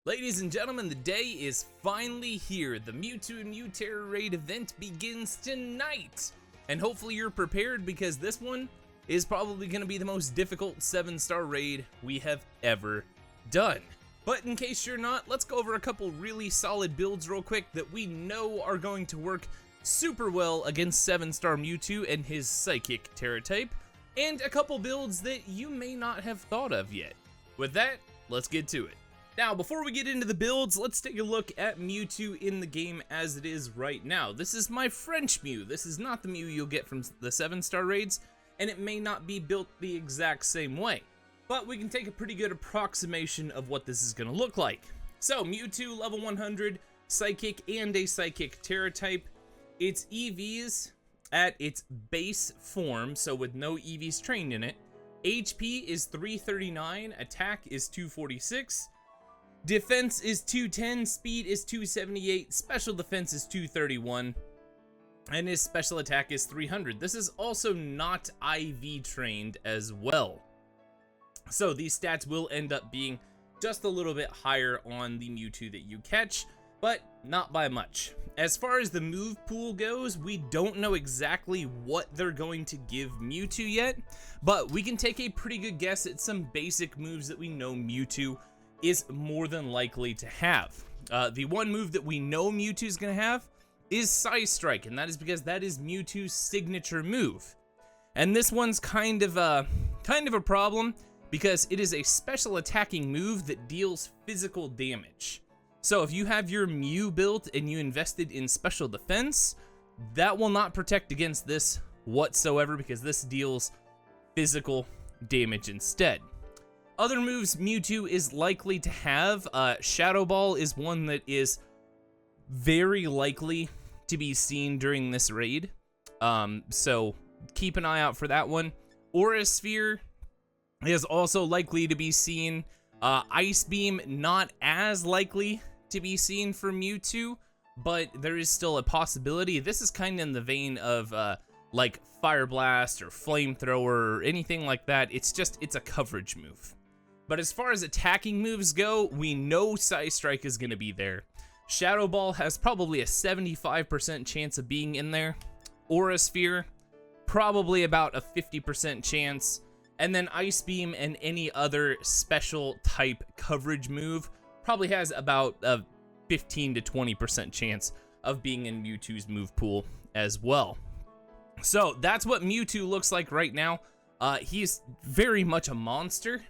Ladies and gentlemen, the day is finally here. The Mewtwo and Mew TERA raid event begins tonight. And hopefully you're prepared because this one is probably going to be the most difficult 7-star raid we have ever done. But in case you're not, let's go over a couple really solid builds real quick that we know are going to work super well against 7-star Mewtwo and his Psychic TERA type, and a couple builds that you may not have thought of yet. With that, let's get to it. Now, before we get into the builds, let's take a look at Mewtwo in the game as it is right now. This is my French Mew. This is not the Mew you'll get from the 7-star raids, and it may not be built the exact same way. But we can take a pretty good approximation of what this is going to look like. So, Mewtwo, level 100, Psychic, and a Psychic TERA type. Its EVs at its base form, so with no EVs trained in it. HP is 339, attack is 246. Defense is 210, speed is 278, special defense is 231, and his special attack is 300. This is also not IV trained as well. So these stats will end up being just a little bit higher on the Mewtwo that you catch, but not by much. As far as the move pool goes, we don't know exactly what they're going to give Mewtwo yet, but we can take a pretty good guess at some basic moves that we know Mewtwo is more than likely to have. The one move that we know Mewtwo is going to have is Psy Strike, and that is because that is Mewtwo's signature move. And this one's kind of a problem because it is a special attacking move that deals physical damage. So if you have your Mew built and you invested in special defense, that will not protect against this whatsoever because this deals physical damage instead. Other moves Mewtwo is likely to have, Shadow Ball is one that is very likely to be seen during this raid, so keep an eye out for that one. Aura Sphere is also likely to be seen. Ice Beam, not as likely to be seen for Mewtwo, but there is still a possibility. This is kind of in the vein of like Fire Blast or Flamethrower or anything like that. It's a coverage move. But as far as attacking moves go, we know Psy Strike is going to be there. Shadow Ball has probably a 75% chance of being in there. Aura Sphere, probably about a 50% chance. And then Ice Beam and any other special type coverage move probably has about a 15 to 20% chance of being in Mewtwo's move pool as well. So that's what Mewtwo looks like right now. He's very much a monster,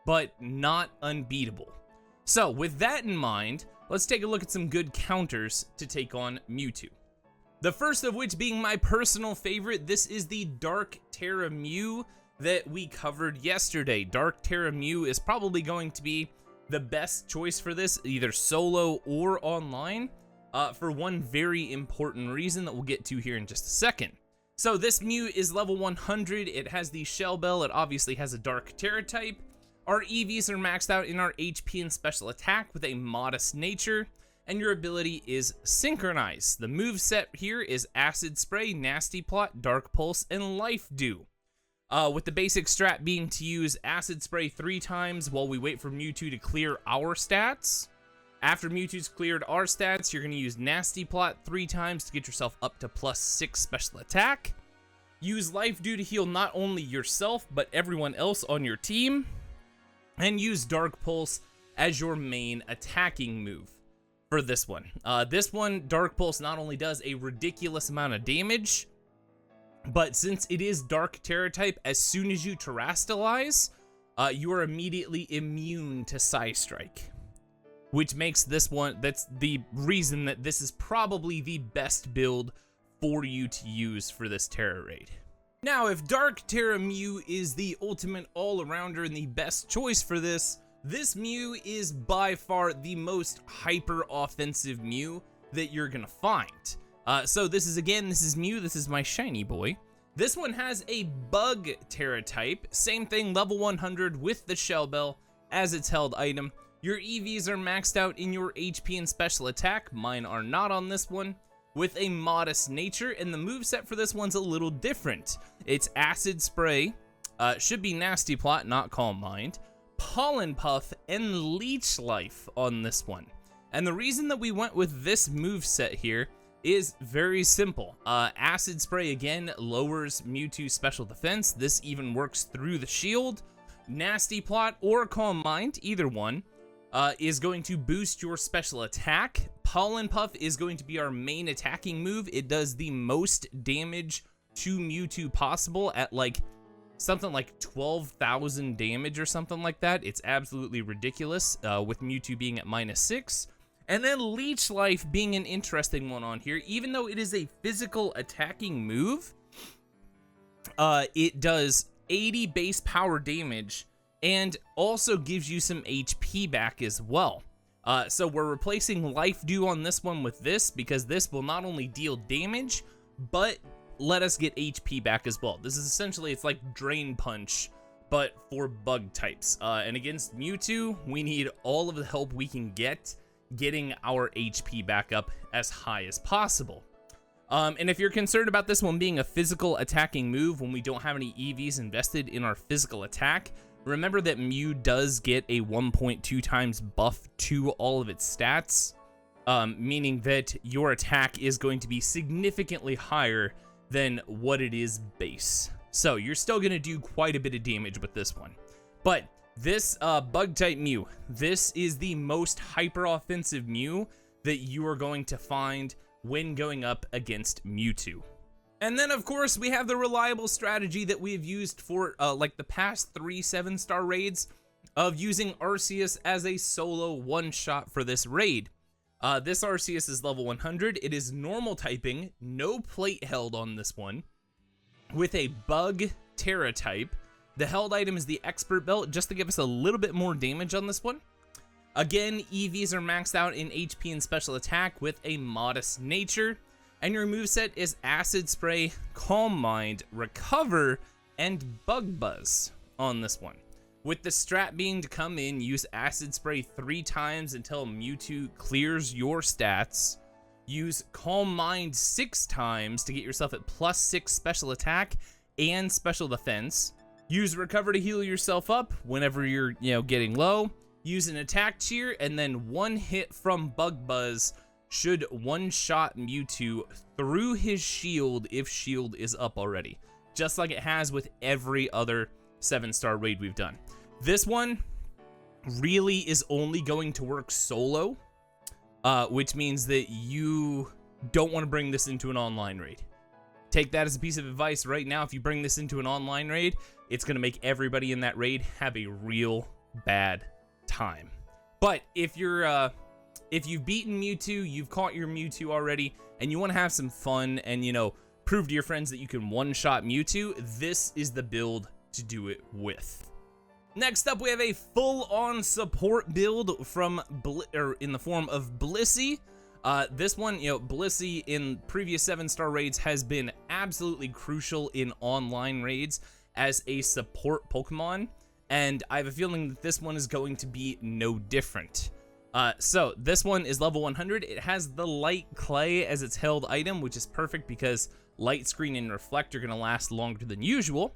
but not unbeatable. So with that in mind, let's take a look at some good counters to take on Mewtwo. The first of which being my personal favorite, this is the Dark TERA Mew that we covered yesterday. Dark TERA Mew is probably going to be the best choice for this, either solo or online, for one very important reason that we'll get to here in just a second. So this Mew is level 100, it has the Shell Bell, it obviously has a Dark TERA type. Our EVs are maxed out in our HP and special attack with a modest nature, and your ability is Synchronize. The move set here is Acid Spray, Nasty Plot, Dark Pulse, and Life Dew. With the basic strat being to use Acid Spray 3 times while we wait for Mewtwo to clear our stats. After Mewtwo's cleared our stats, you're going to use Nasty Plot 3 times to get yourself up to +6 special attack. Use Life Dew to heal not only yourself, but everyone else on your team. And use Dark Pulse as your main attacking move for this one. This one, Dark Pulse not only does a ridiculous amount of damage, but since it is Dark TERA type, as soon as you Terastallize, you are immediately immune to Psy Strike. Which makes this one, that's the reason that this is probably the best build for you to use for this TERA raid. Now, if Dark TERA Mew is the ultimate all-arounder and the best choice for this, this Mew is by far the most hyper-offensive Mew that you're gonna find. So this is Mew, this is my shiny boy. This one has a Bug TERA type, same thing, level 100 with the Shell Bell as its held item. Your EVs are maxed out in your HP and special attack, mine are not on this one. With a modest nature, and the moveset for this one's a little different. It's Acid Spray, should be Nasty Plot, not Calm Mind, Pollen Puff, and Leech Life on this one. And the reason that we went with this moveset here is very simple. Acid Spray, again, lowers Mewtwo's special defense. This even works through the shield. Nasty Plot or Calm Mind, either one, is going to boost your special attack. Pollen Puff is going to be our main attacking move. It does the most damage to Mewtwo possible at like something like 12,000 damage or something like that. It's absolutely ridiculous, with Mewtwo being at -6. And then Leech Life being an interesting one on here. Even though it is a physical attacking move, it does 80 base power damage and also gives you some HP back as well. So we're replacing Life Dew on this one with this, because this will not only deal damage, but let us get HP back as well. This is essentially, it's like Drain Punch, but for bug types. And against Mewtwo, we need all of the help we can get, getting our HP back up as high as possible. And if you're concerned about this one being a physical attacking move when we don't have any EVs invested in our physical attack, remember that Mew does get a 1.2 times buff to all of its stats, meaning that your attack is going to be significantly higher than what it is base. So you're still going to do quite a bit of damage with this one. But this bug type Mew, this is the most hyper offensive Mew that you are going to find when going up against Mewtwo. And then of course we have the reliable strategy that we have used for like the past 3 7-star raids of using Arceus as a solo one-shot for this raid. This Arceus is level 100. It is normal typing, no plate held on this one, with a bug TERA type. The held item is the Expert Belt, just to give us a little bit more damage on this one. Again, EVs are maxed out in HP and special attack with a modest nature. And your moveset is Acid Spray, Calm Mind, Recover, and Bug Buzz on this one. With the strat being to come in, use Acid Spray 3 times until Mewtwo clears your stats. Use Calm Mind 6 times to get yourself at +6 special attack and special defense. Use Recover to heal yourself up whenever you're, getting low. Use an Attack Cheer, and then one hit from Bug Buzz should one-shot Mewtwo through his shield if shield is up already, just like it has with every other 7-star raid we've done. This one really is only going to work solo, which means that you don't want to bring this into an online raid. Take that as a piece of advice right now. If you bring this into an online raid, it's going to make everybody in that raid have a real bad time. But if you're if you've beaten Mewtwo, you've caught your Mewtwo already, and you want to have some fun and, prove to your friends that you can one-shot Mewtwo, this is the build to do it with. Next up, we have a full-on support build from in the form of Blissey. This one, Blissey in previous 7-star raids has been absolutely crucial in online raids as a support Pokemon, and I have a feeling that this one is going to be no different. So this one is level 100. It has the Light Clay as its held item, which is perfect because Light Screen and Reflect are going to last longer than usual.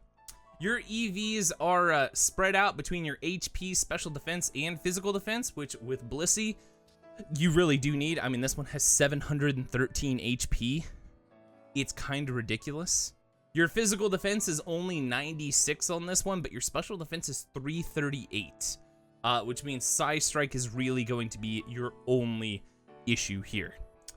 Your EVs are spread out between your HP, special defense, and physical defense, which with Blissey, you really do need. I mean, this one has 713 HP. It's kind of ridiculous. Your physical defense is only 96 on this one, but your special defense is 338. Which means Psy Strike is really going to be your only issue here.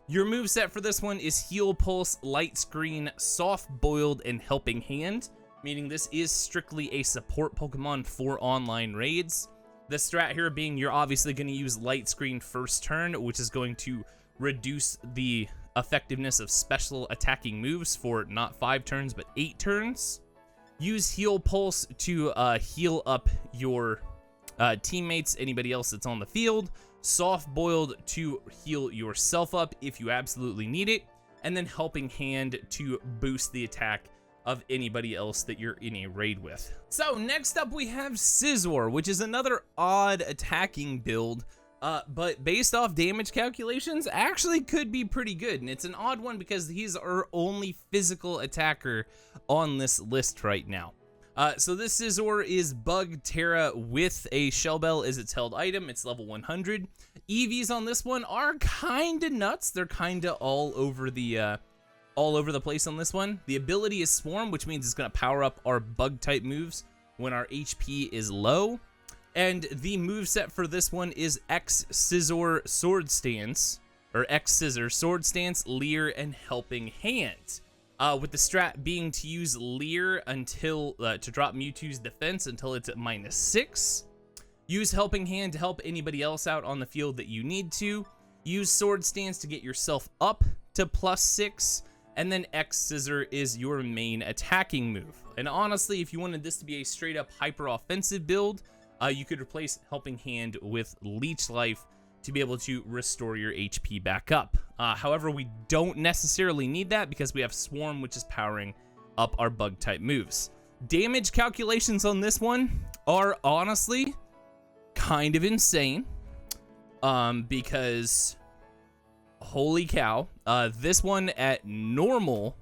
Your moveset for this one is Heal Pulse, Light Screen, Soft Boiled, and Helping Hand, meaning this is strictly a support Pokemon for online raids. The strat here being you're obviously going to use Light Screen first turn, which is going to reduce the effectiveness of special attacking moves for not 5 turns, but 8 turns. Use Heal Pulse to heal up your teammates, anybody else that's on the field. Soft Boiled to heal yourself up if you absolutely need it, and then Helping Hand to boost the attack of anybody else that you're in a raid with. So next up we have Scizor, which is another odd attacking build, but based off damage calculations actually could be pretty good. And it's an odd one because he's our only physical attacker on this list right now. So this Scizor is Bug Terra with a Shell Bell as its held item. It's level 100. EVs on this one are kind of nuts. They're kind of all over the place on this one. The ability is Swarm, which means it's going to power up our bug type moves when our HP is low. And the moveset for this one is X Scizor Sword Stance, or X Scissor Sword Stance, Leer, and Helping Hand. With the strat being to use Leer until to drop Mewtwo's defense until it's at -6. Use Helping Hand to help anybody else out on the field that you need to. Use Sword Stance to get yourself up to +6. And then X Scissor is your main attacking move. And honestly, if you wanted this to be a straight up hyper offensive build, you could replace Helping Hand with Leech Life to be able to restore your HP back up. However, we don't necessarily need that because we have Swarm, which is powering up our bug type moves. Damage calculations on this one are honestly kind of insane, because holy cow, this one at normal,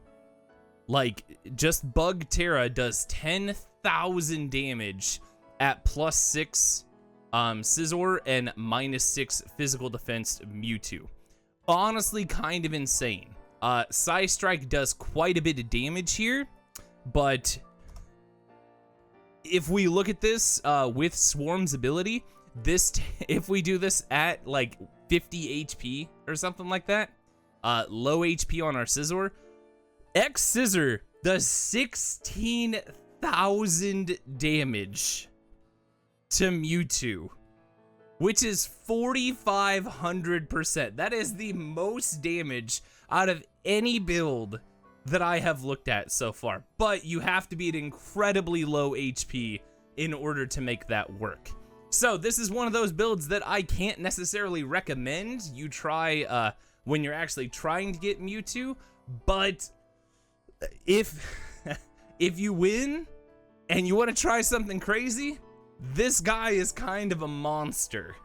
like just Bug Terra does 10,000 damage at +6 Scizor and -6 physical defense Mewtwo. Honestly, kind of insane. Psy Strike does quite a bit of damage here, but if we look at this with Swarm's ability, if we do this at like 50 HP or something like that, low HP on our Scizor, X Scissor does 16,000 damage to Mewtwo, which is 4,500%. That is the most damage out of any build that I have looked at so far. But you have to be at incredibly low HP in order to make that work. So this is one of those builds that I can't necessarily recommend you try when you're actually trying to get Mewtwo. But if you win and you want to try something crazy, this guy is kind of a monster.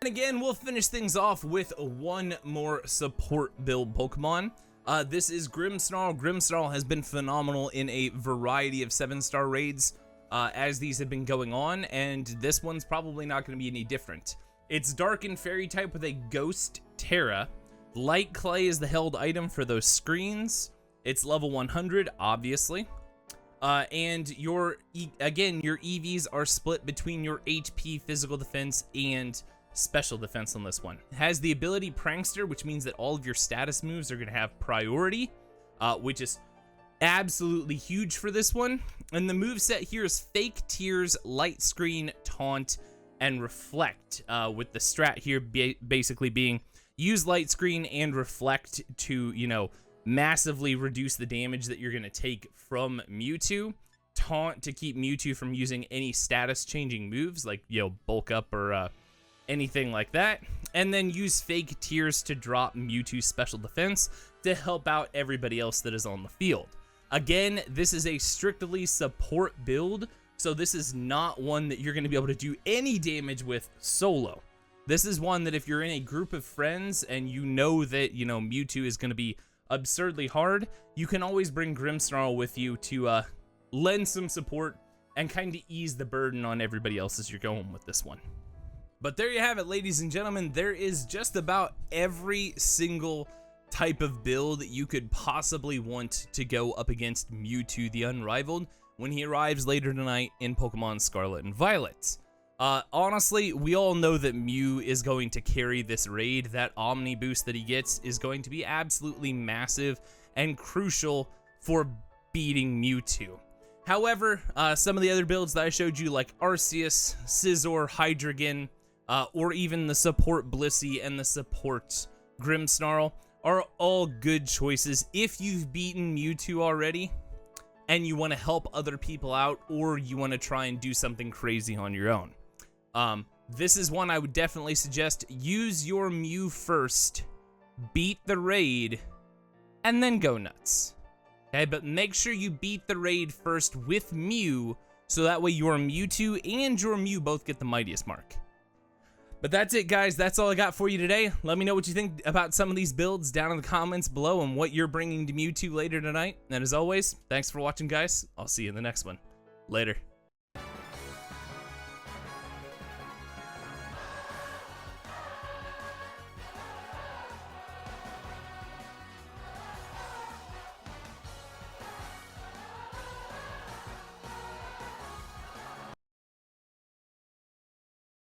And again, we'll finish things off with one more support build Pokemon. This is Grimmsnarl. Grimmsnarl has been phenomenal in a variety of 7-star raids as these have been going on, and this one's probably not going to be any different. It's Dark and Fairy type with a Ghost TERA. Light Clay is the held item for those screens. It's level 100, obviously. And your EVs are split between your HP, physical defense, and special defense on this one. It has the ability Prankster, which means that all of your status moves are going to have priority, which is absolutely huge for this one. And the moveset here is Fake Tears, Light Screen, Taunt, and Reflect, with the strat here basically being use Light Screen and Reflect to, you know, massively reduce the damage that you're going to take from Mewtwo. Taunt to keep Mewtwo from using any status changing moves like, you know, bulk up or anything like that. And then use Fake Tears to drop Mewtwo's special defense to help out everybody else that is on the field. Again, this is a strictly support build, so this is not one that you're going to be able to do any damage with solo. This is one that if you're in a group of friends and you know that, you know, Mewtwo is going to be absurdly hard, you can always bring Grimmsnarl with you to lend some support and kind of ease the burden on everybody else as you're going with this one. But there you have it, ladies and gentlemen. There is just about every single type of build you could possibly want to go up against Mewtwo the Unrivaled when he arrives later tonight in Pokemon Scarlet and Violet. Honestly, we all know that Mew is going to carry this raid. That Omni boost that he gets is going to be absolutely massive and crucial for beating Mewtwo. However, some of the other builds that I showed you, like Arceus, Scizor, Hydreigon, or even the support Blissey and the support Grimmsnarl, are all good choices if you've beaten Mewtwo already and you want to help other people out, or you want to try and do something crazy on your own. This is one I would definitely suggest. Use your Mew first, beat the raid, and then go nuts. Okay, but make sure you beat the raid first with Mew, so that way your Mewtwo and your Mew both get the Mightiest mark. But that's it, guys. That's all I got for you today. Let me know what you think about some of these builds down in the comments below and what you're bringing to Mewtwo later tonight. And as always, thanks for watching, guys. I'll see you in the next one. Later.